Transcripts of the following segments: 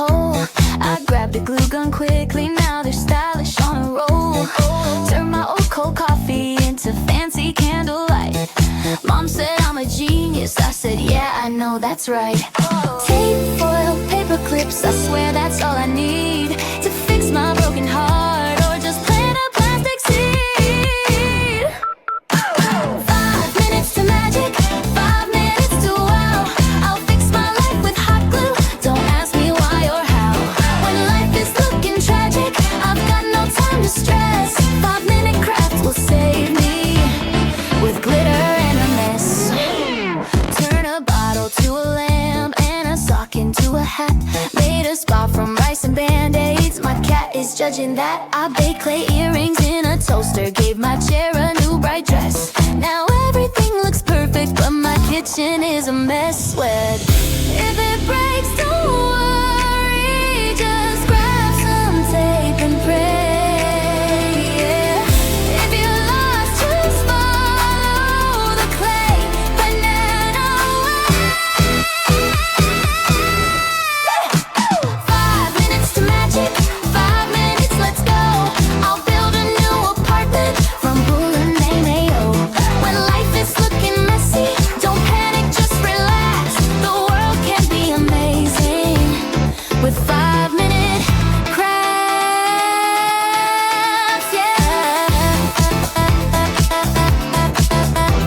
hole. I grabbed a glue gun quickly, now they're stylish on a roll. Turned my old cold coffee into fancy candlelight. Mom said I'm a genius, I said yeah, I know that's right. Tape, foil, paper clips, I swear that's all I need to fix my broken heart or just plant a plastic seed. 5 minutes to magic, 5 minutes to wow. I'll fix my life with hot glue, don't ask me why or how. When life is looking tragic, I've got no time to stress. 5-minute crafts will save me with glitter and a mess. Turn a bottle to a lamp and a sock into a hat. Made a spa from rice and band-aids, my cat is judging that. I baked clay earrings in a toaster, gave my chair a new bright dress. Now everything looks perfect, but my kitchen is a mess. Sweat. If it breaks, don't worry, just grab some tape and pray. Yeah. If you're lost, just follow the clay banana way. 5 minutes to magic, 5 minutes, let's go. I'll build a new apartment from mayo. When life is looking messy, don't panic, just relax. The world can be amazing with 5-minute crafts. Yeah,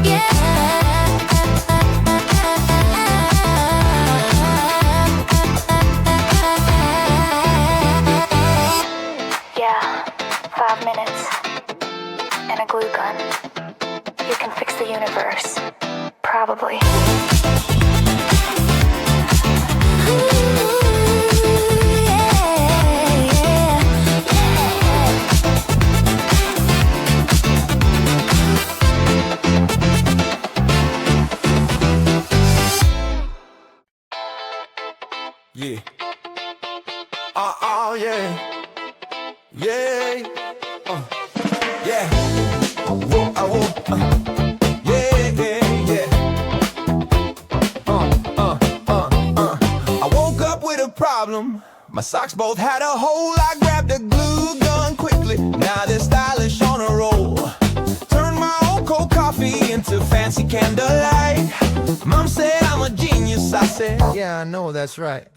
yeah. Yeah, 5 minutes and a glue gun. You can fix the universe. Probably. Yeah. Yeah. Yeah. Yeah. Whoa, whoa, yeah, yeah, yeah. I woke up with a problem. My socks both had a hole. I grabbed a glue gun quickly. Now they're stylish on a roll. Turned my old cold coffee into fancy candlelight. Mom said I'm a genius. I said, yeah, I know that's right.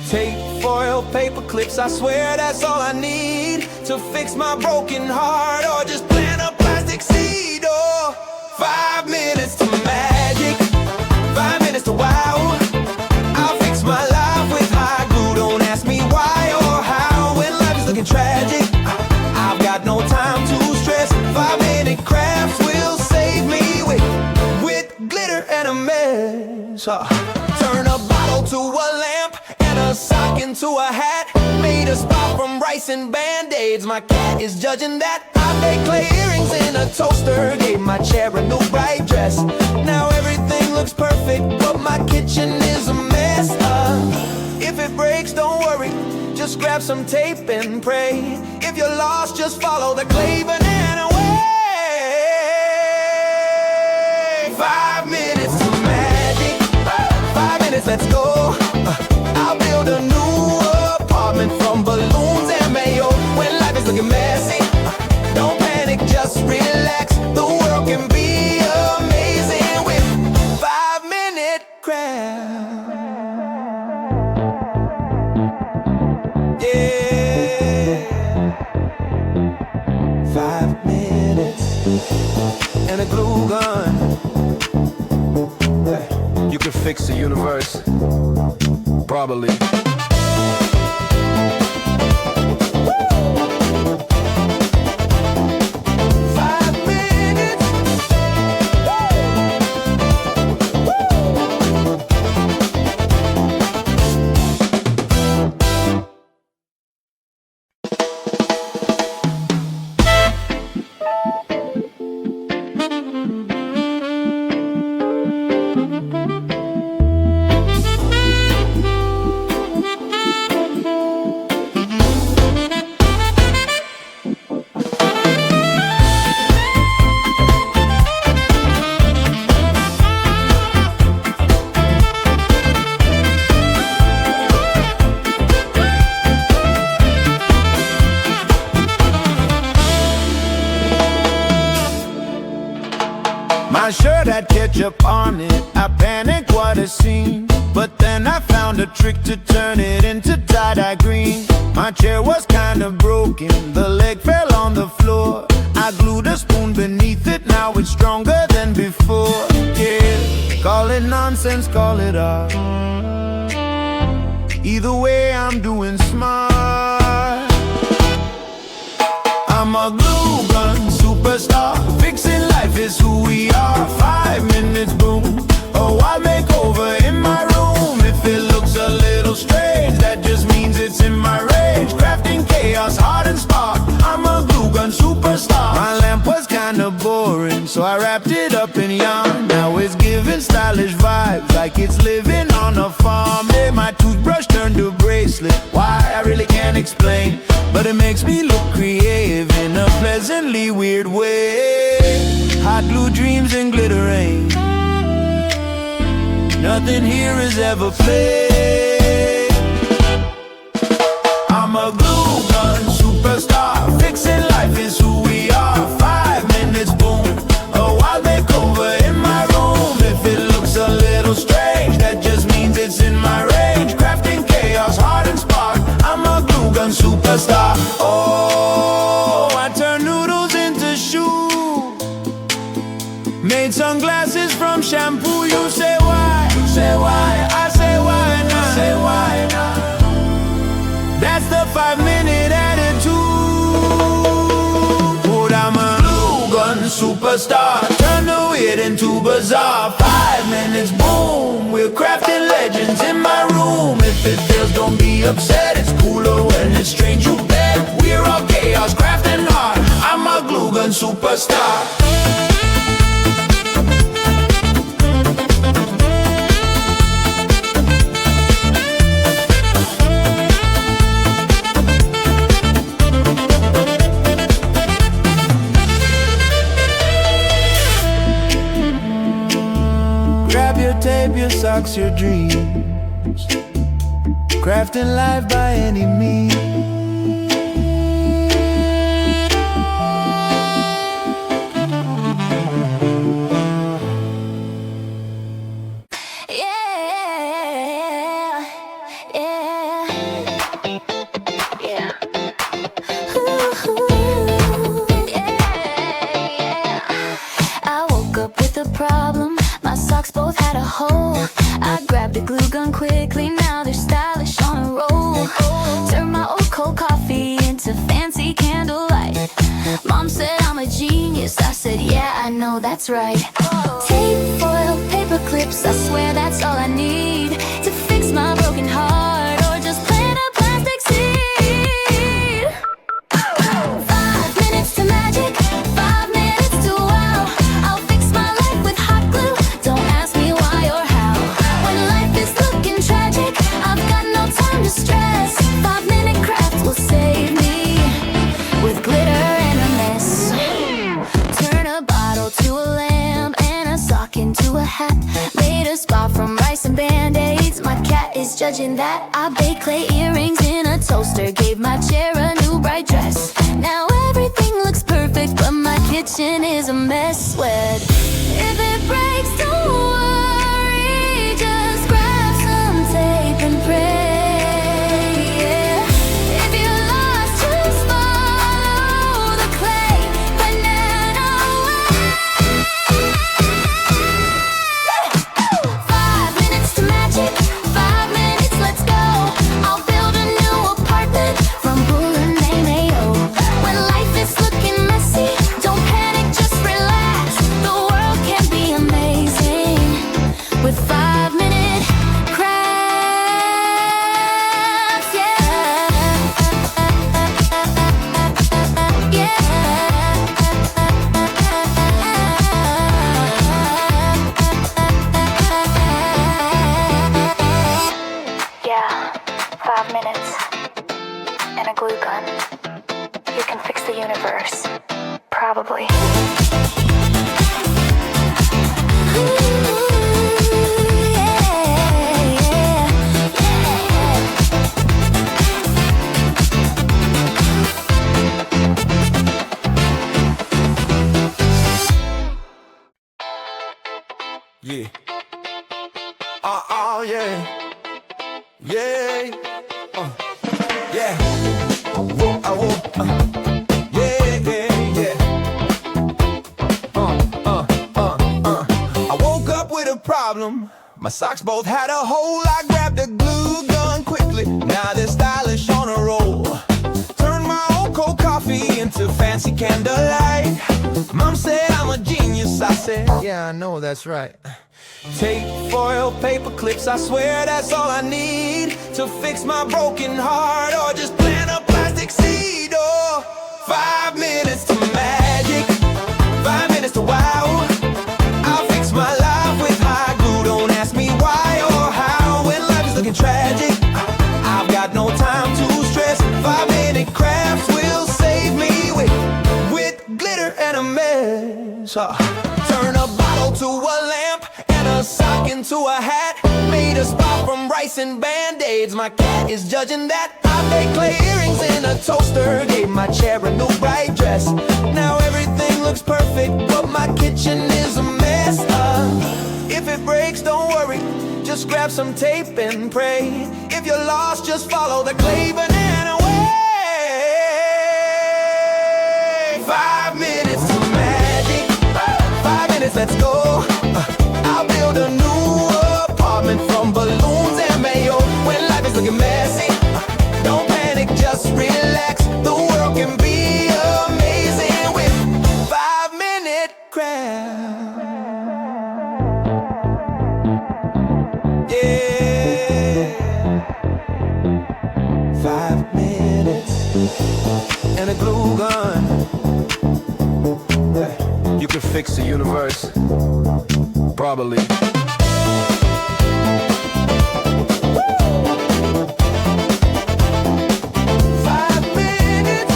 Tape, foil, paper clips, I swear that's all I need to fix my broken heart or just plant a plastic seed. Oh, 5 minutes to magic, 5 minutes to wow. I'll fix my life with hot glue, don't ask me why or how. When life is looking tragic, I've got no time to stress. 5-minute crafts will save me with glitter and a mess. Turn a bottle to a lamp, a sock into a hat. Made a spot from rice and band-aids, my cat is judging that. I baked clay earrings in a toaster, gave my chair a new bright dress. Now everything looks perfect, but my kitchen is a mess. If it breaks, don't worry, just grab some tape and pray. If you're lost, just follow the clay banana way. 5 minutes to magic, 5 minutes, let's go. I'll build a new apartment from balloons and mayo. When life is looking messy, don't panic, just relax. The world can be amazing with 5-minute crafts. Yeah, 5 minutes and a glue gun. You can fix the universe. Probably. ketchup on it. I panicked, what a scene. But then I found a trick to turn it into tie-dye green. My chair was kinda broken, the leg fell on the floor. I glued a spoon beneath it, now it's stronger than before. Yeah, call it nonsense, call it art. Either way, I'm doing smart. I'm a glue gun superstar. Fixing life is who we are. 5 minutes, boom, a wild makeover in my room. If it looks a little strange, that just means it's in my range. Crafting chaos, hard and spark. I'm a glue gun superstar. My lamp was kinda boring, so I wrapped it up in yarn. Now it's giving stylish vibes, like it's living on a farm. Hey, my toothbrush turned to a bracelet. Why, I really can't explain, but it makes me look creative in a pleasantly weird way. Hot glue dreams and glitter rain. Nothing here is ever played. I'm a glue gun superstar. Fixing life is who we are. 5 minutes, boom, a wild makeover in my room. If it looks a little strange, that just means it's in my range. Crafting chaos, hard and spark. I'm a glue gun superstar. Oh, I turn noodles into shoes. Made sunglasses from shampoo. You say why? You say why? I say why not? Say why not? That's the 5-minute attitude. But I'm a glue gun superstar. Turn the weird into bizarre. 5 minutes, boom, we're crafting legends in my room. If it feels, don't be upset. It's cooler when it's strange, you bet. We're all chaos, crafting art. I'm a glue gun superstar. Grab your tape, your socks, your dreams. Crafting life by any means. Problem, my socks both had a hole. I grabbed a glue gun quickly, now they're stylish on a roll. Turned my old cold coffee into fancy candlelight. Mom said I'm a genius, I said yeah, I know that's right. Tape, foil, paper clips, I swear that's all I need to fix my broken heart or just plant a plastic seed. 5 minutes to magic, 5 minutes to wow. I'll fix my life with hot glue, don't ask me why or how. When life is looking tragic, I've got no time to stress. 5-minute crafts will save me with glitter and a mess. Turn a bottle to a lamp and a sock into a hat. Made a spa from rice and band-aids, my cat is judging that. I baked clay earrings in a toaster, gave my chair a new bright dress. Now everything looks perfect, but my kitchen is a mess. Sweat. If it breaks, don't worry, just grab some tape and pray. Yeah. If you're lost, just follow the clay banana way. 5 minutes to magic, 5 minutes, let's go. I'll build a new apartment from Mayo. When life is looking messy, don't panic, just relax. The world can be amazing with 5-minute crafts. Yeah, yeah, yeah. 5 minutes and a glue gun. You can fix the universe. Probably. Yeah, yeah. Yeah, yeah, yeah. I woke up with a problem. My socks both had a hole. I grabbed a glue gun quickly. Now they're stylish on a roll. Turned my old cold coffee into fancy candlelight. Mom said I'm a genius. I said, yeah, I know, that's right. Tape, foil, paper clips, I swear that's all I need to fix my broken heart or just plant a plastic seed. Oh, 5 minutes to magic, 5 minutes to wow. I'll fix my life with high glue. Don't ask me why or how when life is looking tragic. I've got no time to stress. 5-minute crafts will save me with glitter and a mess. Turn a bottle to a lamp, a sock into a hat. Made a spot from rice and band-aids. My cat is judging that. I made clay earrings in a toaster. Gave my chair a new bright dress. Now everything looks perfect, but my kitchen is a mess. If it breaks, don't worry, just grab some tape and pray. If you're lost, just follow the clay banana way. 5 minutes to magic, 5 minutes, let's go. I'll build a new apartment from balloons and mayo. When life is looking messy, don't panic, just relax. The world can be amazing with 5-minute craft. Yeah, 5 minutes and a glue gun. You can fix the universe. Probably. 5 minutes.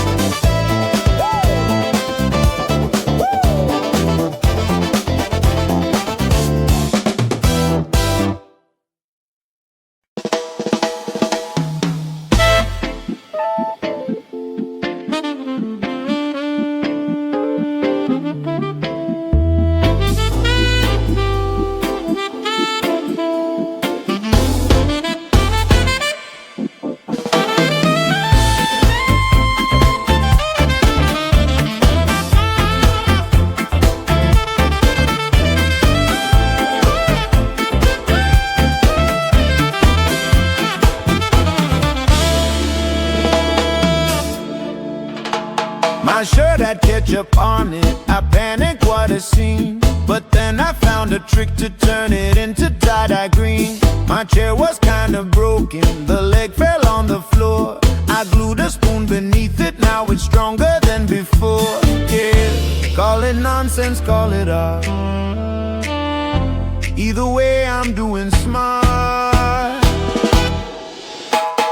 My shirt had ketchup on it, I panicked what a scene. But then I found a trick to turn it into tie-dye green. My chair was kinda broken, the leg fell on the floor. I glued a spoon beneath it, now it's stronger than before. Yeah, call it nonsense, call it art. Either way I'm doing smart.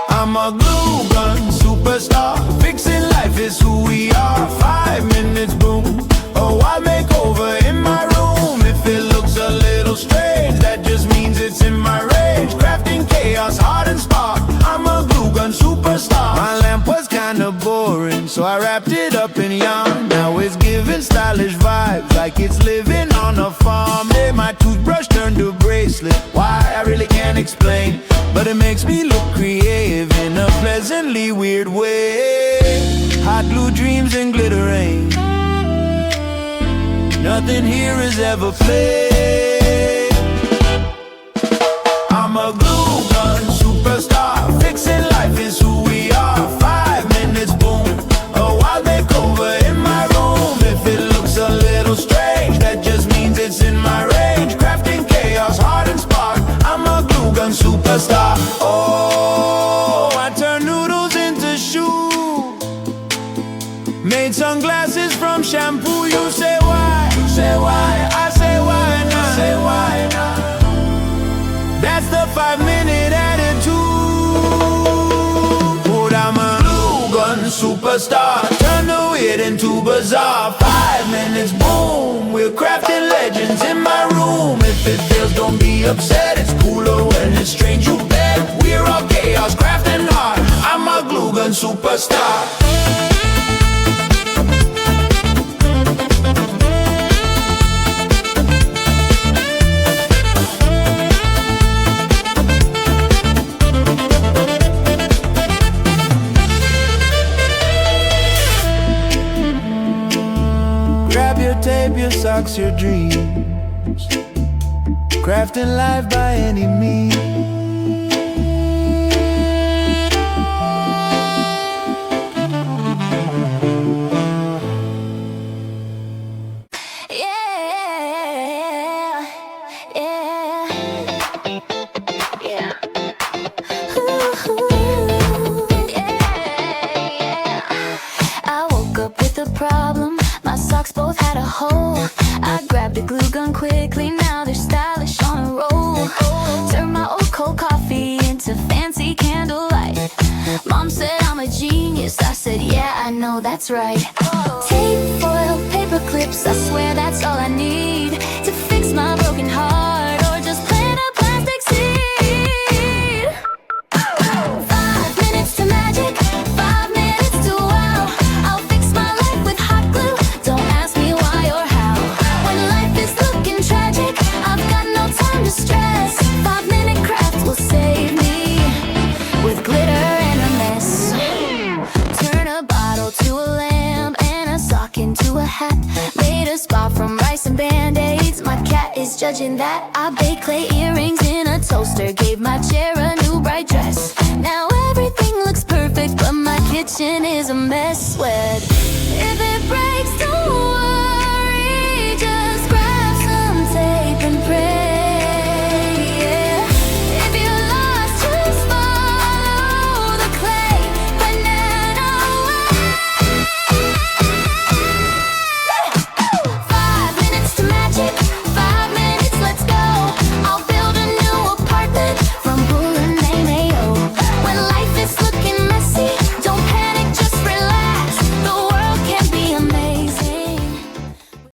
I'm a glue gun superstar. Fixing life is who we are. 5 minutes, boom. A wild makeover in my room. If it looks a little strange, that just means it's in my range. Crafting chaos, hard and spark. I'm a glue gun superstar. My lamp was kinda boring, so I wrapped it up in yarn. Now it's giving stylish vibes, like it's living on a farm. Hey, my toothbrush turned to a bracelet. Why, I really can't explain, but it makes me look creative in a pleasantly weird way. Hot glue dreams and glitter rain. Nothing here is ever played. I'm a glue gun superstar. Fixing life is who we are. 5 minutes, boom. A wild makeover in my room. If it looks a little strange, that just means it's in my range. Crafting chaos, hard and spark. I'm a glue gun superstar. Oh, I turn noodles into shoes. Made sunglasses from shampoo. You say why? You say why? I say why not? Say why not? That's the 5-minute attitude. But I'm a glue gun superstar. Turn the weird into bizarre. 5 minutes, boom. We're crafting legends in my room. If it feels, don't be upset. It's cooler when it's strange, you bet. We're all chaos, crafting hard. I'm a glue gun superstar. unlocks your dreams, crafting life by any means. Problem, my socks both had a hole. I grabbed a glue gun quickly, now they're stylish on a roll. Turned my old cold coffee into fancy candlelight. Mom said I'm a genius, I said yeah, I know that's right. Tape, foil, paper clips, I swear that's all I need to fix my broken heart or just plant a plastic seed. 5 minutes to magic, 5 minutes to wow. I'll fix my life with hot glue, don't ask me why or how. When life is looking tragic, I've got no time to stress. 5-minute craft will save me with glitter and a mess. Turn a bottle to a lamp and a sock into a hat. Made a spa from rice and band-aids, my cat is judging that. I baked clay earrings in a toaster, gave my chair a new bright dress. Now everything looks perfect, but my kitchen is a mess. Sweat, if it breaks,